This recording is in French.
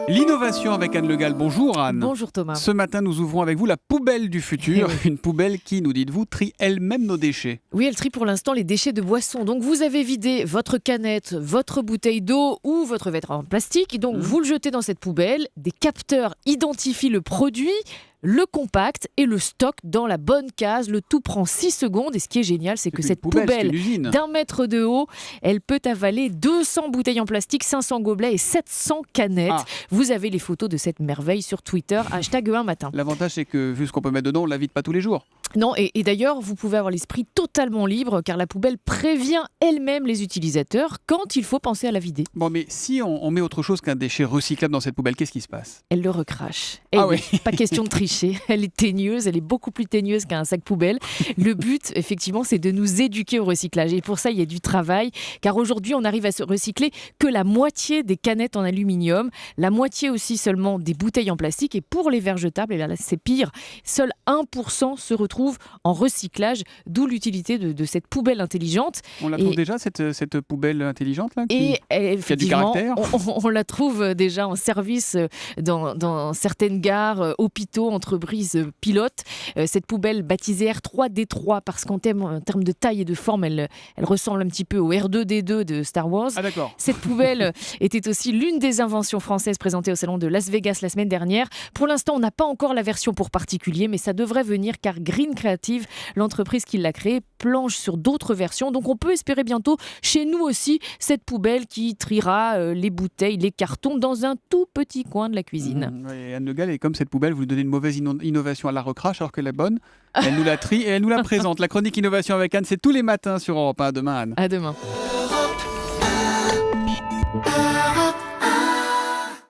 L'innovation avec Anne Le Gall. Bonjour Anne. Bonjour Thomas. Ce matin, nous ouvrons avec vous la poubelle du futur. Eh oui. Une poubelle qui, nous dites-vous, trie elle-même nos déchets. Oui, elle trie pour l'instant les déchets de boissons. Donc vous avez vidé votre canette, votre bouteille d'eau ou votre verre en plastique. Donc vous le jetez dans cette poubelle. Des capteurs identifient le produit, le compactent et le stockent dans la bonne case. Le tout prend 6 secondes. Et ce qui est génial, c'est que cette c'est poubelle une usine. d'1 mètre de haut, elle peut avaler 200 bouteilles en plastique, 500 gobelets et 700 canettes. Ah. Vous avez les photos de cette merveille sur Twitter, #1matin. L'avantage, c'est que vu ce qu'on peut mettre dedans, on ne la vide pas tous les jours. Non, et d'ailleurs, vous pouvez avoir l'esprit totalement libre car la poubelle prévient elle-même les utilisateurs quand il faut penser à la vider. Bon, mais si on met autre chose qu'un déchet recyclable dans cette poubelle, qu'est-ce qui se passe? Elle le recrache. Et Ah oui, oui. pas question de tricher. Elle est teigneuse, elle est beaucoup plus teigneuse qu'un sac poubelle. Le but, effectivement, c'est de nous éduquer au recyclage. Et pour ça, il y a du travail car aujourd'hui, on n'arrive à se recycler que la moitié des canettes en aluminium, la moitié aussi seulement des bouteilles en plastique. Et pour les verres jetables, et là c'est pire, seul 1% se retrouve en recyclage, d'où l'utilité de cette poubelle intelligente. On la trouve déjà, cette poubelle intelligente là, Et effectivement, caractère. on la trouve déjà en service dans certaines gares, hôpitaux, entreprises pilotes. Cette poubelle baptisée R3D3 parce qu'en termes de taille et de forme, elle ressemble un petit peu au R2D2 de Star Wars. Ah d'accord. Cette poubelle était aussi l'une des inventions françaises présentées au salon de Las Vegas la semaine dernière. Pour l'instant, on n'a pas encore la version pour particuliers, mais ça devrait venir car Green Creative, l'entreprise qui l'a créée, planche sur d'autres versions. Donc on peut espérer bientôt chez nous aussi cette poubelle qui triera les bouteilles, les cartons dans un tout petit coin de la cuisine. Et Anne Le Gall, et comme cette poubelle, vous lui donnez une mauvaise innovation, à la recrache alors qu'elle est bonne. Elle nous la trie et elle nous la présente. La chronique Innovation avec Anne, c'est tous les matins sur Europe 1. À demain Anne. À demain.